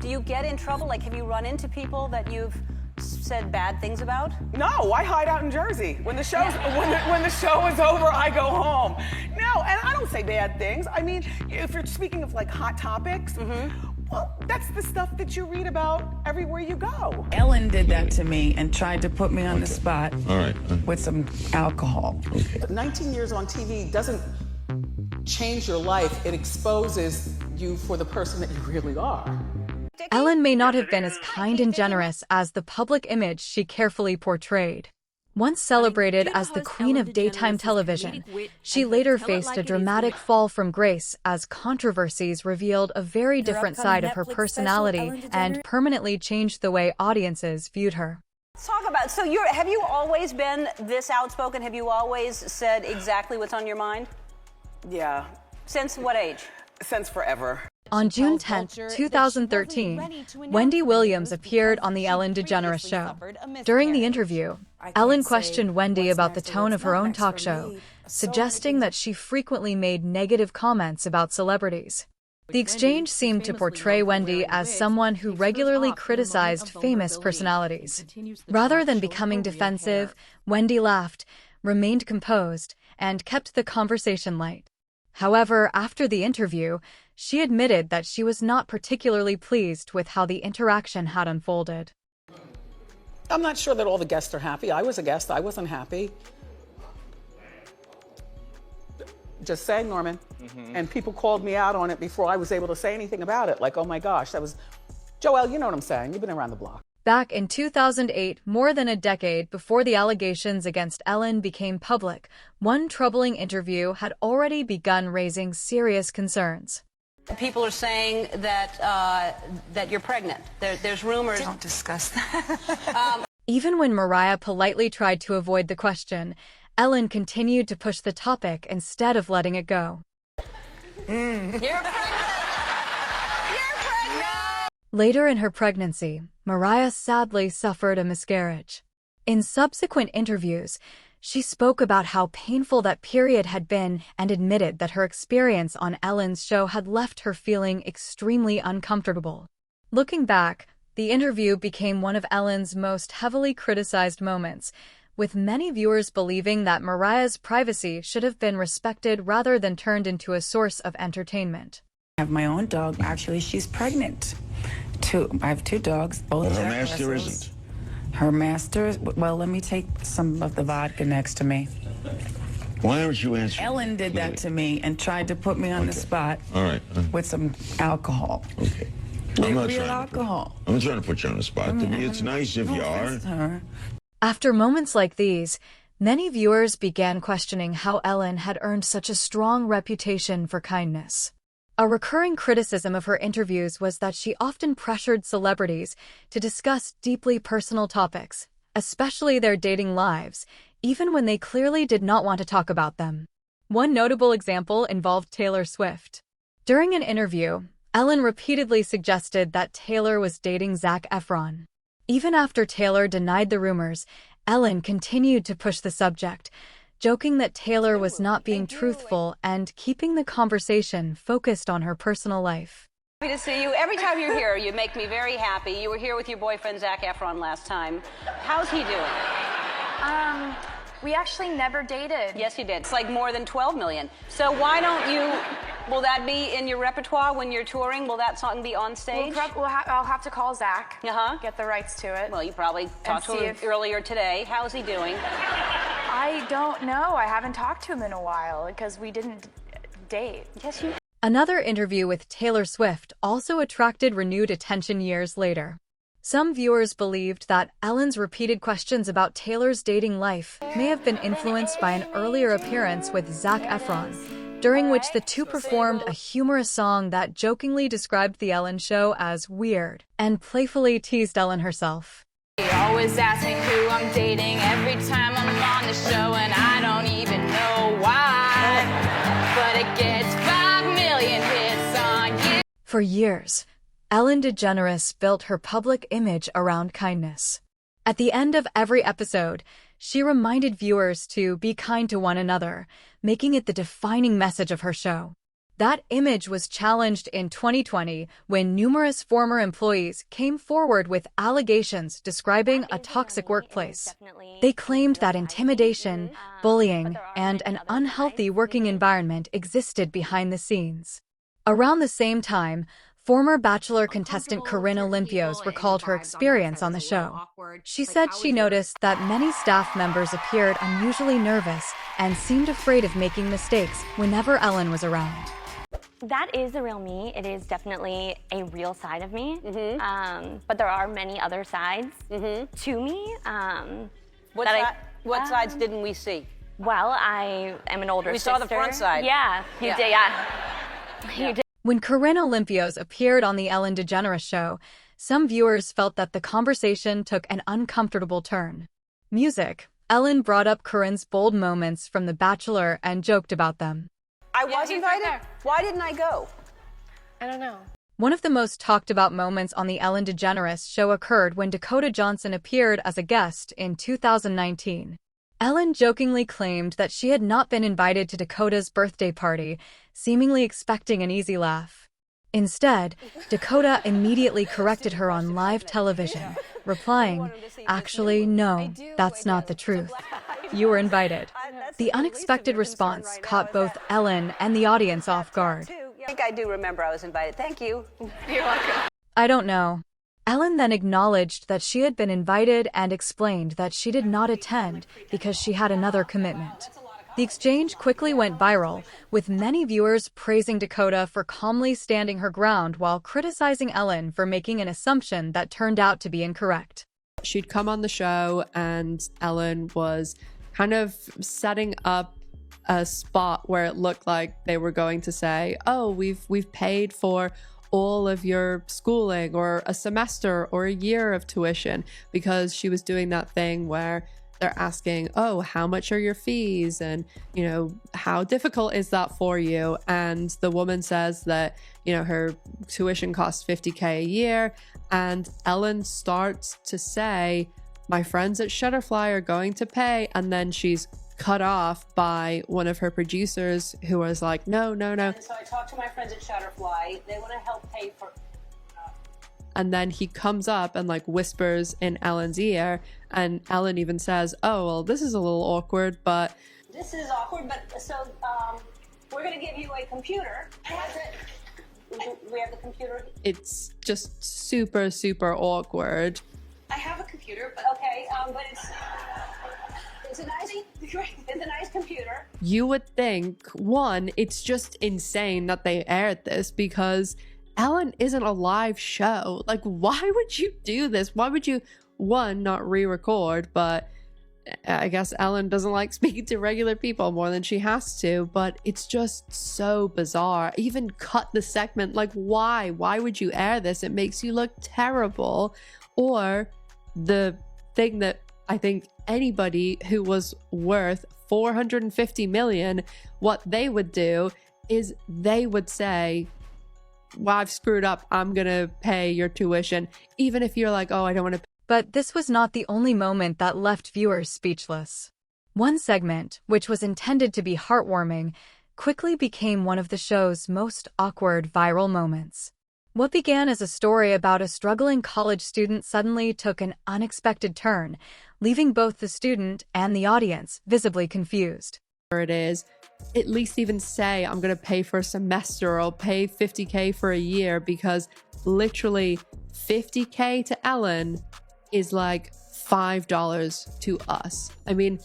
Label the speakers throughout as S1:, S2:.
S1: Do you get in trouble? Like, have you run into people that you've said bad things about?
S2: No, I hide out in Jersey. When the show's when the show is over, I go home. No, and I don't say bad things. I mean, if you're speaking of like hot topics, well, that's the stuff that you read about everywhere you go.
S3: Ellen did that to me and tried to put me on the spot.
S4: All right.
S3: With some alcohol.
S4: Okay.
S2: 19 years on TV doesn't change your life. It exposes you for the person that you really are.
S5: Ellen may not have been as kind and generous as the public image she carefully portrayed. Once celebrated as the queen of daytime television, she later faced a dramatic fall from grace as controversies revealed a very different side of her personality and permanently changed the way audiences viewed her.
S1: Let's talk about, so have you always been this outspoken? Have you always said exactly what's on your mind?
S2: Yeah.
S1: Since what age?
S2: Since forever.
S5: On June 10, 2013, Wendy Williams appeared on the Ellen DeGeneres show. During the interview, Ellen questioned Wendy about the tone of her own talk show, suggesting that she frequently made negative comments about celebrities. The exchange seemed to portray Wendy as someone who regularly criticized famous personalities. Rather than becoming defensive, Wendy laughed, remained composed, and kept the conversation light. However, after the interview, she admitted that she was not particularly pleased with how the interaction had unfolded.
S2: I'm not sure that all the guests are happy. I was a guest. I wasn't happy. Just saying, Norman. And people called me out on it before I was able to say anything about it. Like, oh my gosh, that was... Joelle, you know what I'm saying. You've been around the block.
S5: Back in 2008, more than a decade before the allegations against Ellen became public, one troubling interview had already begun raising serious concerns.
S1: People are saying that that you're pregnant. There's rumors.
S3: Don't discuss that.
S5: Even when Mariah politely tried to avoid the question, Ellen continued to push the topic instead of letting it go.
S1: You're pregnant! You're pregnant!
S5: Later in her pregnancy, Mariah sadly suffered a miscarriage. In subsequent interviews, she spoke about how painful that period had been and admitted that her experience on Ellen's show had left her feeling extremely uncomfortable. Looking back, the interview became one of Ellen's most heavily criticized moments, with many viewers believing that Mariah's privacy should have been respected rather than turned into a source of entertainment.
S3: I have my own dog. Actually, she's pregnant. I have two dogs. Both
S4: But her
S3: Jack
S4: master
S3: Russells.
S4: isn't.
S3: Her master, well, let me take some of the vodka next to me.
S4: Why aren't you answering?
S3: Ellen did that to me and tried to put me on the spot.
S4: All right.
S3: With some alcohol.
S4: Okay.
S3: Real alcohol.
S4: I'm not trying to put you on the spot. To me, it's nice if you are.
S3: Her.
S5: After moments like these, many viewers began questioning how Ellen had earned such a strong reputation for kindness. A recurring criticism of her interviews was that she often pressured celebrities to discuss deeply personal topics, especially their dating lives, even when they clearly did not want to talk about them. One notable example involved Taylor Swift. During an interview, Ellen repeatedly suggested that Taylor was dating Zac Efron. Even after Taylor denied the rumors, Ellen continued to push the subject, joking that Taylor was not being truthful and keeping the conversation focused on her personal life.
S1: Happy to see you. Every time you're here, you make me very happy. You were here with your boyfriend, Zac Efron, last time. How's he doing?
S6: We actually never dated.
S1: Yes, you did. It's like more than 12 million. So why don't you, will that be in your repertoire when you're touring? Will that song be on stage?
S6: I'll have to call Zac,
S1: Uh-huh.
S6: get the rights to it.
S1: Well, you probably talked to him earlier today. How's he doing?
S6: I don't know. I haven't talked to him in a while because we didn't date.
S1: Yes, you.
S5: Another interview with Taylor Swift also attracted renewed attention years later. Some viewers believed that Ellen's repeated questions about Taylor's dating life may have been influenced by an earlier appearance with Zac Efron, during which the two performed a humorous song that jokingly described The Ellen Show as weird and playfully teased Ellen herself.
S6: He always asks me who I'm dating every time I'm on the show, and I don't even know why. But it gets 5 million hits on you.
S5: For years, Ellen DeGeneres built her public image around kindness. At the end of every episode, she reminded viewers to be kind to one another, making it the defining message of her show. That image was challenged in 2020 when numerous former employees came forward with allegations describing a toxic workplace. They claimed that intimidation, bullying, and an unhealthy working environment existed behind the scenes. Around the same time, former Bachelor contestant Corinna Olympios recalled her experience on the show. She said she noticed that many staff members appeared unusually nervous and seemed afraid of making mistakes whenever Ellen was around.
S7: That is the real me. It is definitely a real side of me. But there are many other sides to me.
S1: What sides didn't we see?
S7: Well, I am an older sister.
S1: We saw the front side.
S7: Yeah, you did. Yeah. You did.
S5: When Corinna Olympios appeared on the Ellen DeGeneres show, some viewers felt that the conversation took an uncomfortable turn. Music. Ellen brought up Corinne's bold moments from The Bachelor and joked about them.
S1: I was invited? Why didn't I go?
S7: I don't know.
S5: One of the most talked about moments on the Ellen DeGeneres show occurred when Dakota Johnson appeared as a guest in 2019. Ellen jokingly claimed that she had not been invited to Dakota's birthday party, seemingly expecting an easy laugh. Instead, Dakota immediately corrected her on live television, replying, "Actually, no, that's not the truth. You were invited." The unexpected response caught both Ellen and the audience off guard.
S1: I think I do remember I was invited. Thank you.
S7: You're welcome.
S5: "I don't know." Ellen then acknowledged that she had been invited and explained that she did not attend because she had another commitment. The exchange quickly went viral, with many viewers praising Dakota for calmly standing her ground while criticizing Ellen for making an assumption that turned out to be incorrect.
S8: She'd come on the show and Ellen was kind of setting up a spot where it looked like they were going to say, "Oh, we've paid for all of your schooling or a semester or a year of tuition," because she was doing that thing where they're asking, "Oh, how much are your fees? And, how difficult is that for you?" And the woman says that, her tuition costs $50K a year. And Ellen starts to say, "My friends at Shutterfly are going to pay." And then she's cut off by one of her producers who was like, no.
S1: And so I talked to my friends at Shutterfly. They want to help pay for...
S8: And then he comes up and whispers in Ellen's ear, and Ellen even says, "Oh, well, this is a little awkward, but..."
S1: This is awkward, but so we're going to give you a computer. We have the computer.
S8: It's just super, super awkward.
S1: I have a computer, but okay, but it's a nice computer.
S8: You would think, one, it's just insane that they aired this because Ellen isn't a live show. Why would you do this? Why would you, one, not re-record? But I guess Ellen doesn't like speaking to regular people more than she has to, but it's just so bizarre. Even cut the segment. Why? Why would you air this? It makes you look terrible. Or the thing that I think anybody who was worth $450 million, what they would do is they would say, "Well, I've screwed up. I'm going to pay your tuition." Even if you're like, "Oh, I don't want to pay."
S5: But this was not the only moment that left viewers speechless. One segment, which was intended to be heartwarming, quickly became one of the show's most awkward viral moments. What began as a story about a struggling college student suddenly took an unexpected turn, leaving both the student and the audience visibly confused.
S8: It is, at least even say, "I'm going to pay for a semester," or "I'll pay $50K for a year," because literally $50K to Ellen is like $5 to us. I mean,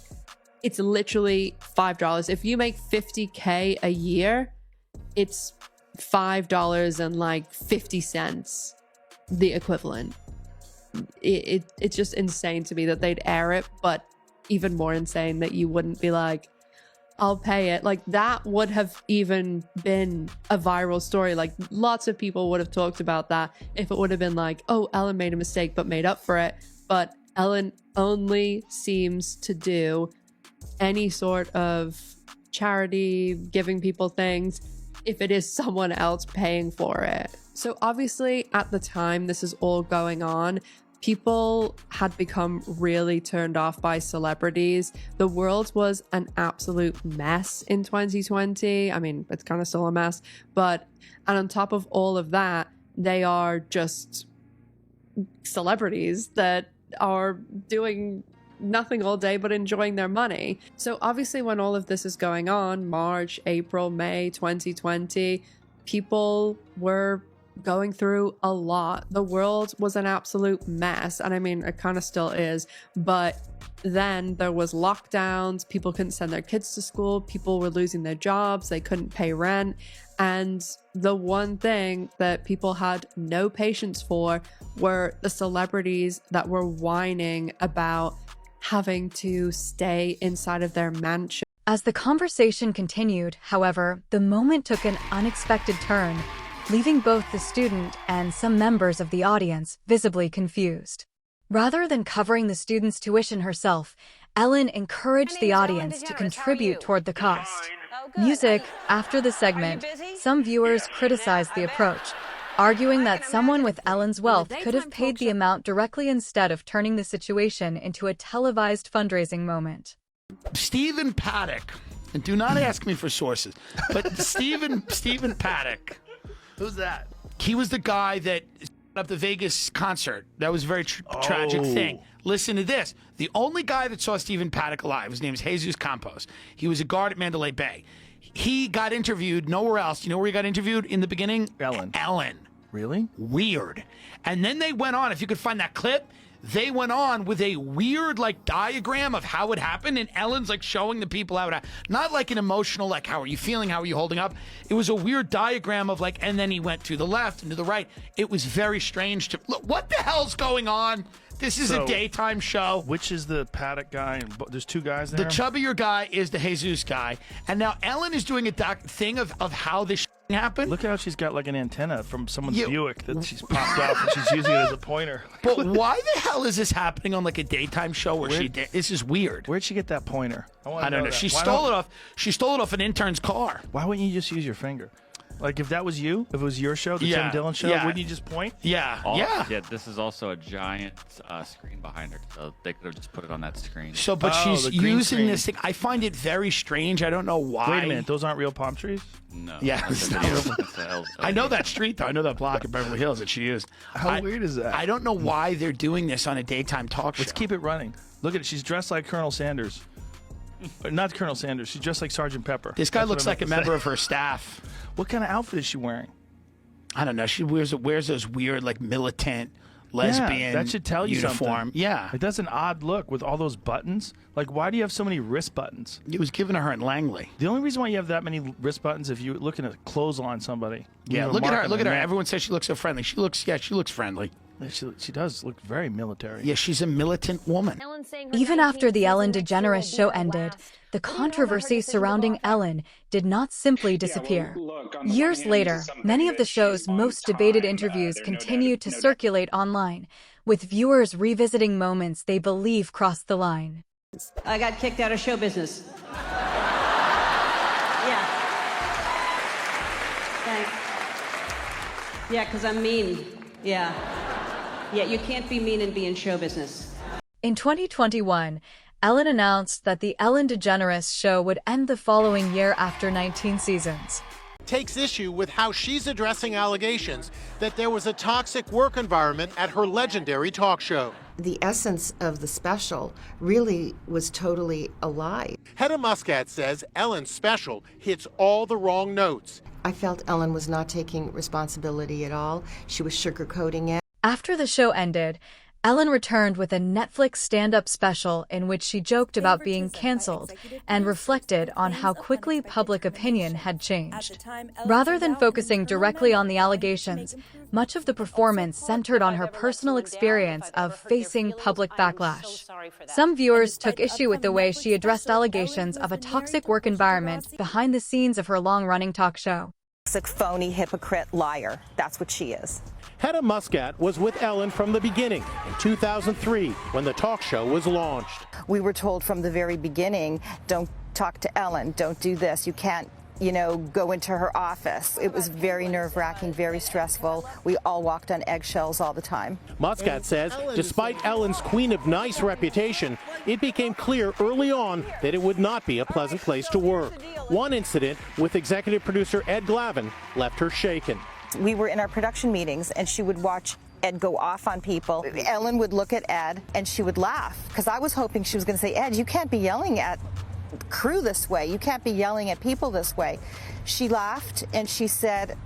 S8: it's literally $5. If you make $50K a year, it's $5.50, the equivalent. It's just insane to me that they'd air it, but even more insane that you wouldn't be like, "I'll pay it." That would have even been a viral story. Lots of people would have talked about that if it would have been like, "Oh, Ellen made a mistake but made up for it." But Ellen only seems to do any sort of charity, giving people things, if it is someone else paying for it. So obviously at the time this is all going on, People had become really turned off by celebrities. The world was an absolute mess in 2020. I mean, it's kind of still a mess, and on top of all of that, they are just celebrities that are doing nothing all day but enjoying their money. So obviously when all of this is going on, March, April, May 2020, people were going through a lot. The world was an absolute mess. And I mean, it kind of still is. But then there was lockdowns. People couldn't send their kids to school. People were losing their jobs. They couldn't pay rent. And the one thing that people had no patience for were the celebrities that were whining about having to stay inside of their mansion.
S5: As the conversation continued, however, the moment took an unexpected turn, leaving both the student and some members of the audience visibly confused. Rather than covering the student's tuition herself, Ellen encouraged the audience to contribute toward the cost. Music. After the segment, some viewers criticized the approach, arguing that someone with Ellen's wealth could have paid the amount directly instead of turning the situation into a televised fundraising moment.
S9: Stephen Paddock, and do not ask me for sources, but Stephen Paddock.
S10: Who's that?
S9: He was the guy that set up the Vegas concert. That was a very tragic thing. Listen to this. The only guy that saw Stephen Paddock alive, his name is Jesus Campos. He was a guard at Mandalay Bay. He got interviewed nowhere else. You know where he got interviewed in the beginning? Ellen.
S10: Really?
S9: Weird. And then they went on, if you could find that clip, they went on with a weird like diagram of how it happened, and Ellen's like showing the people how it happened. Not like an emotional like how are you feeling, how are you holding up. It was a weird diagram of like, and then he went to the left and to the right. It was very strange to look. What the hell's going on? This is a daytime show.
S10: Which is the Paddock guy? There's two guys there?
S9: The chubbier guy is the Jesus guy. And now Ellen is doing a thing of how this happened.
S10: Look how she's got like an antenna from someone's Buick that she's popped off and she's using it as a pointer.
S9: But why the hell is this happening on like a daytime show where this is weird.
S10: Where'd she get that pointer?
S9: I don't know. She stole it off an intern's car.
S10: Why wouldn't you just use your finger? Like if that was you, if it was your show, the Tim Dillon show, wouldn't you just point?
S9: Yeah.
S11: This is also a giant screen behind her, so they could have just put it on that screen.
S9: So, but she's using this thing. I find it very strange. I don't know why.
S10: Wait a minute, those aren't real palm trees?
S11: No.
S9: Yeah. I know that street though. I know that block in Beverly Hills that she used.
S10: How weird is that?
S9: I don't know why they're doing this on a daytime talk show.
S10: Let's keep it running. Look at it. She's dressed like Colonel Sanders. Not Colonel Sanders. She's dressed like Sergeant Pepper.
S9: This guy looks like a member of her staff.
S10: What kind of outfit is she wearing?
S9: I don't know. She wears those weird, like militant, lesbian.
S10: That should tell you
S9: uniform.
S10: Something.
S9: Yeah,
S10: like that's an odd look with all those buttons. Like, why do you have so many wrist buttons?
S9: It was given to her in Langley.
S10: The only reason why you have that many wrist buttons if you're looking at clothes on somebody.
S9: Yeah, look at her. Look at her. Everyone says she looks so friendly. She looks friendly.
S10: She does look very military.
S9: Yeah, she's a militant woman.
S5: Even after the Ellen DeGeneres show ended, the controversy surrounding Ellen did not simply disappear. Years later, many of the show's most debated interviews continued to circulate online, with viewers revisiting moments they believe crossed the line.
S1: I got kicked out of show business. Yeah. Thanks. Yeah, because I'm mean. Yeah. Yeah, you can't be mean and be in show business.
S5: In 2021, Ellen announced that the Ellen DeGeneres show would end the following year after 19 seasons.
S12: Takes issue with how she's addressing allegations that there was a toxic work environment at her legendary talk show.
S13: The essence of the special really was totally a lie.
S12: Hedda Muscat says Ellen's special hits all the wrong notes.
S13: I felt Ellen was not taking responsibility at all. She was sugarcoating it.
S5: After the show ended, Ellen returned with a Netflix stand-up special in which she joked about being canceled and reflected on how quickly public opinion had changed. Rather than focusing directly on the allegations, much of the performance centered on her personal experience of facing public backlash. Some viewers took issue with the way she addressed allegations of a toxic work environment behind the scenes of her long-running talk show.
S14: Toxic, phony, hypocrite, liar. That's what she is.
S12: Hedda Muscat was with Ellen from the beginning in 2003 when the talk show was launched.
S14: We were told from the very beginning, don't talk to Ellen, don't do this, you can't go into her office. It was very nerve-wracking, very stressful. We all walked on eggshells all the time.
S12: Muscat says despite Ellen's Queen of Nice reputation, it became clear early on that it would not be a pleasant place to work. One incident with executive producer Ed Glavin left her shaken.
S14: We were in our production meetings, and she would watch Ed go off on people. Ellen would look at Ed, and she would laugh, because I was hoping she was going to say, Ed, you can't be yelling at crew this way. You can't be yelling at people this way. She laughed, and she said,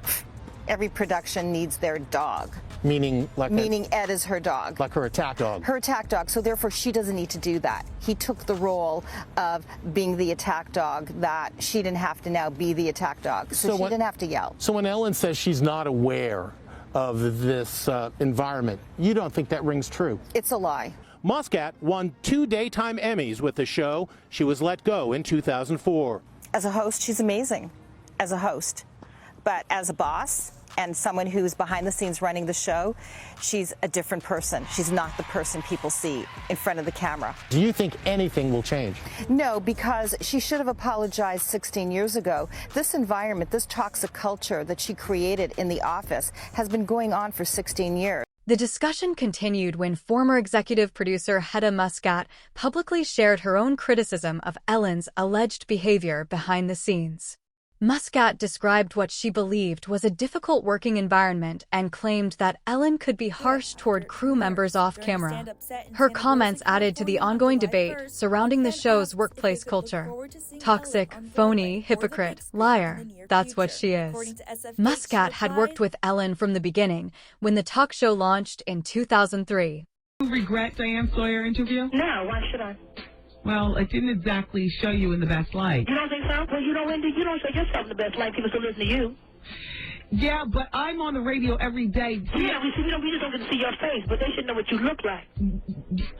S14: every production needs their dog.
S12: Meaning
S14: Ed is her dog.
S12: Like her attack dog.
S14: Her attack dog, so therefore she doesn't need to do that. He took the role of being the attack dog, that she didn't have to now be the attack dog, so she didn't have to yell.
S12: So when Ellen says she's not aware of this environment, you don't think that rings true?
S14: It's a lie.
S12: Muscat won 2 daytime Emmys with the show. She was let go in 2004.
S14: As a host, she's amazing, as a host. But as a boss and someone who's behind the scenes running the show, she's a different person. She's not the person people see in front of the camera.
S12: Do you think anything will change?
S14: No, because she should have apologized 16 years ago. This environment, this toxic culture that she created in the office has been going on for 16 years.
S5: The discussion continued when former executive producer Hedda Muscat publicly shared her own criticism of Ellen's alleged behavior behind the scenes. Muscat described what she believed was a difficult working environment and claimed that Ellen could be harsh toward crew members off camera. Her comments added to the ongoing debate surrounding the show's workplace culture. Toxic, phony, hypocrite, liar, that's what she is. Muscat had worked with Ellen from the beginning, when the talk show launched in 2003.
S15: Do you regret Diane Sawyer interview?
S16: No, why should I?
S15: Well, it didn't exactly show you in the best light.
S16: You don't think so? Well, you don't show yourself in the best light. People still listen to you.
S15: Yeah, but I'm on the radio every day.
S16: Yeah, we just don't get to see your face, but they should know what you look like.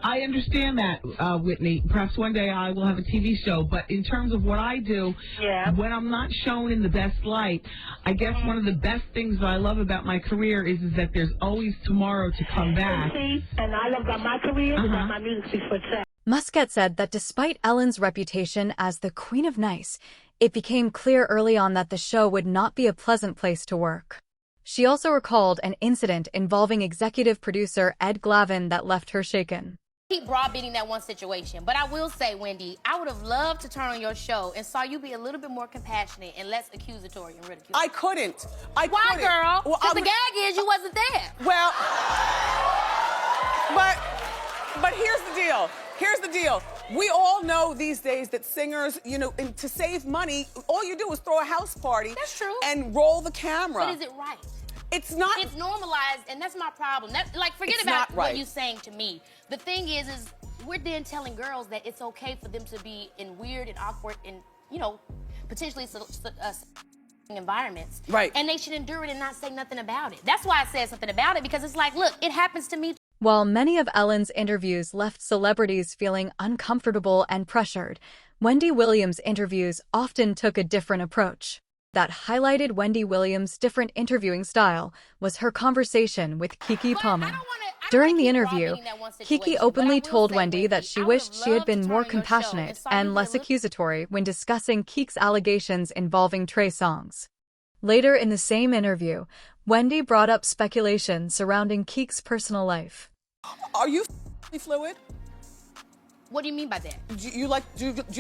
S15: I understand that, Whitney. Perhaps one day I will have a TV show, but in terms of what I do, when I'm not shown in the best light, I guess one of the best things that I love about my career is that there's always tomorrow to come back.
S16: See, and I love about my career is that my music speaks for itself.
S5: Muscat said that despite Ellen's reputation as the Queen of Nice, it became clear early on that the show would not be a pleasant place to work. She also recalled an incident involving executive producer Ed Glavin that left her shaken.
S17: Keep browbeating that one situation, but I will say, Wendy, I would have loved to turn on your show and saw you be a little bit more compassionate and less accusatory and ridiculous.
S2: I couldn't.
S17: Why, girl? Because the gag is you wasn't there.
S2: Well, but here's the deal. Here's the deal. We all know these days that singers, to save money, all you do is throw a house party.
S17: That's true.
S2: And roll the camera.
S17: But is it right?
S2: It's not.
S17: It's normalized, and that's my problem. Forget about what you're saying to me. The thing is we're then telling girls that it's okay for them to be in weird and awkward and, potentially environments.
S2: Right.
S17: And they should endure it and not say nothing about it. That's why I said something about it, because it's like, look, it happens to me.
S5: While many of Ellen's interviews left celebrities feeling uncomfortable and pressured, Wendy Williams' interviews often took a different approach. That highlighted Wendy Williams' different interviewing style was her conversation with Keke Palmer. During the interview, Keke openly told Wendy that she wished she had been more compassionate and less accusatory when discussing Keke's allegations involving Trey Songz. Later in the same interview, Wendy brought up speculation surrounding Keke's personal life.
S2: Are you fluid?
S17: What do you mean by that?
S2: Do you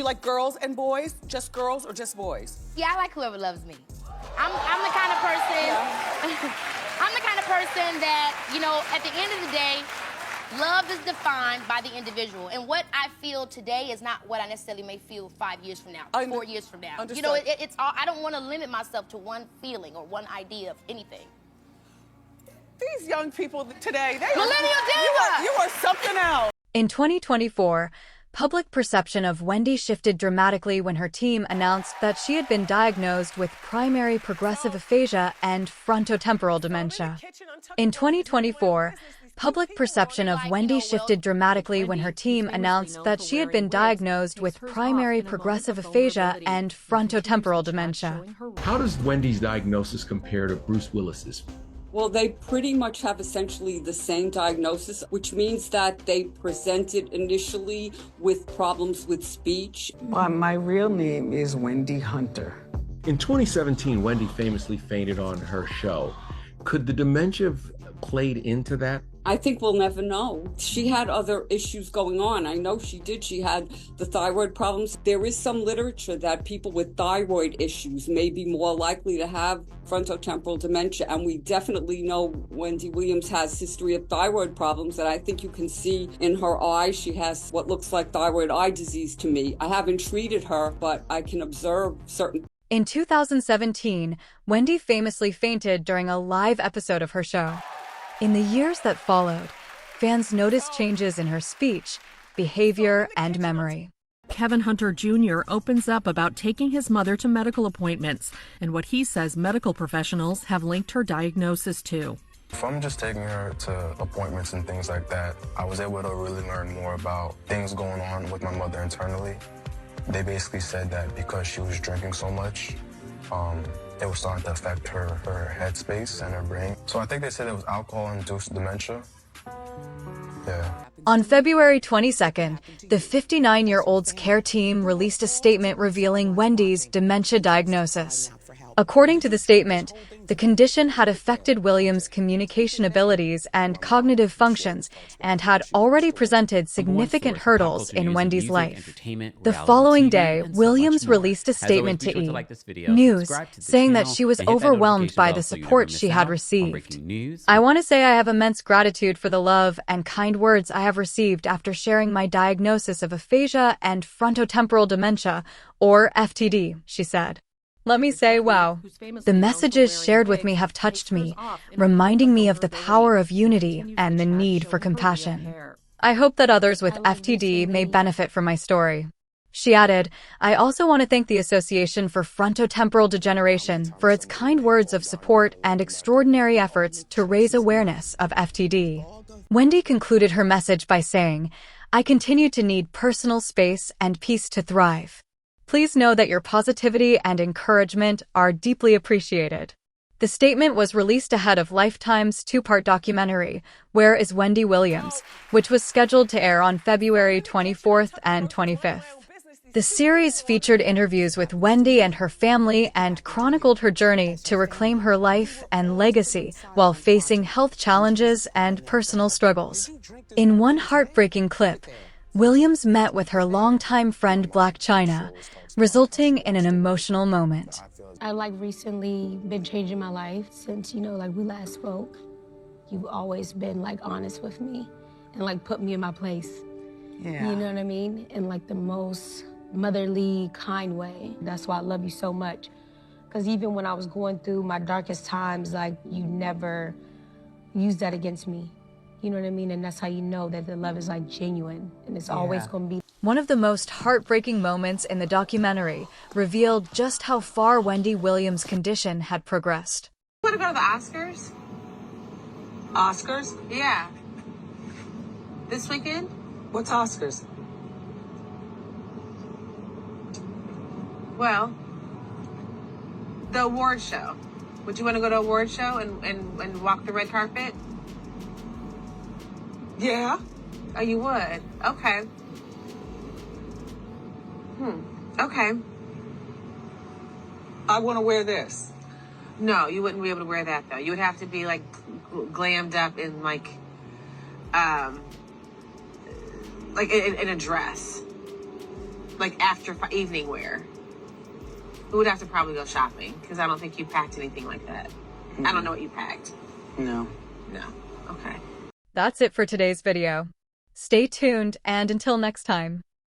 S2: like girls and boys? Just girls or just boys?
S17: Yeah, I like whoever loves me. I'm the kind of person. I'm the kind of person that, at the end of the day, love is defined by the individual, and what I feel today is not what I necessarily may feel 5 years from now, 4 years from now.
S2: Understood.
S17: It's all. I don't want to limit myself to one feeling or one idea of anything.
S2: These young people today,
S17: Millennial diva!
S2: You are something else.
S5: In 2024, public perception of Wendy shifted dramatically when her team announced that she had been diagnosed with primary progressive aphasia and frontotemporal dementia. In 2024, public perception of Wendy shifted dramatically when her team announced that she had been diagnosed with primary progressive aphasia and frontotemporal dementia.
S18: How does Wendy's diagnosis compare to Bruce Willis's?
S19: Well, they pretty much have essentially the same diagnosis, which means that they presented initially with problems with speech.
S20: My real name is Wendy Hunter.
S18: In 2017, Wendy famously fainted on her show. Could the dementia have played into that?
S19: I think we'll never know. She had other issues going on. I know she did. She had the thyroid problems. There is some literature that people with thyroid issues may be more likely to have frontotemporal dementia, and we definitely know Wendy Williams has history of thyroid problems that I think you can see in her eyes. She has what looks like thyroid eye disease to me. I haven't treated her, but I can observe certain.
S5: In 2017, Wendy famously fainted during a live episode of her show. In the years that followed, fans noticed changes in her speech, behavior, and memory.
S20: Kevin Hunter Jr. opens up about taking his mother to medical appointments and what he says medical professionals have linked her diagnosis to.
S21: From just taking her to appointments and things like that, I was able to really learn more about things going on with my mother internally. They basically said that because she was drinking so much, it was starting to affect her headspace and her brain. So I think they said it was alcohol-induced dementia. Yeah.
S5: On February 22nd, the 59-year-old's care team released a statement revealing Wendy's dementia diagnosis. According to the statement, the condition had affected Williams' communication abilities and cognitive functions and had already presented significant hurdles in Wendy's life. The following day, Williams released a statement to E! News, saying that she was overwhelmed by the support she had received. "I want to say I have immense gratitude for the love and kind words I have received after sharing my diagnosis of aphasia and frontotemporal dementia, or FTD," she said. "Let me say, wow. The messages shared with me have touched me, reminding me of the power of unity and the need for compassion. I hope that others with FTD may benefit from my story." She added, "I also want to thank the Association for Frontotemporal Degeneration for its kind words of support and extraordinary efforts to raise awareness of FTD." Wendy concluded her message by saying, "I continue to need personal space and peace to thrive. Please know that your positivity and encouragement are deeply appreciated." The statement was released ahead of Lifetime's two-part documentary, Where is Wendy Williams?, which was scheduled to air on February 24th and 25th. The series featured interviews with Wendy and her family and chronicled her journey to reclaim her life and legacy while facing health challenges and personal struggles. In one heartbreaking clip, Williams met with her longtime friend Black China, resulting in an emotional moment.
S22: I recently been changing my life since, we last spoke. You've always been honest with me and put me in my place. Yeah. You know what I mean? In the most motherly, kind way. That's why I love you so much. Because even when I was going through my darkest times, you never used that against me. You know what I mean? And that's how you know that the love is genuine and it's always going to be.
S5: One of the most heartbreaking moments in the documentary revealed just how far Wendy Williams' condition had progressed.
S23: You want to go to the Oscars?
S24: Oscars?
S23: Yeah. This weekend?
S24: What's Oscars?
S23: Well, the award show. Would you want to go to an award show and walk the red carpet?
S24: Yeah.
S23: Oh, you would? Okay. Okay.
S24: I want to wear this.
S23: No, you wouldn't be able to wear that, though. You would have to be, glammed up in, in a dress. After evening wear. We would have to probably go shopping, because I don't think you packed anything like that. I don't know what you packed.
S24: No.
S23: No. Okay.
S5: That's it for today's video. Stay tuned, and until next time.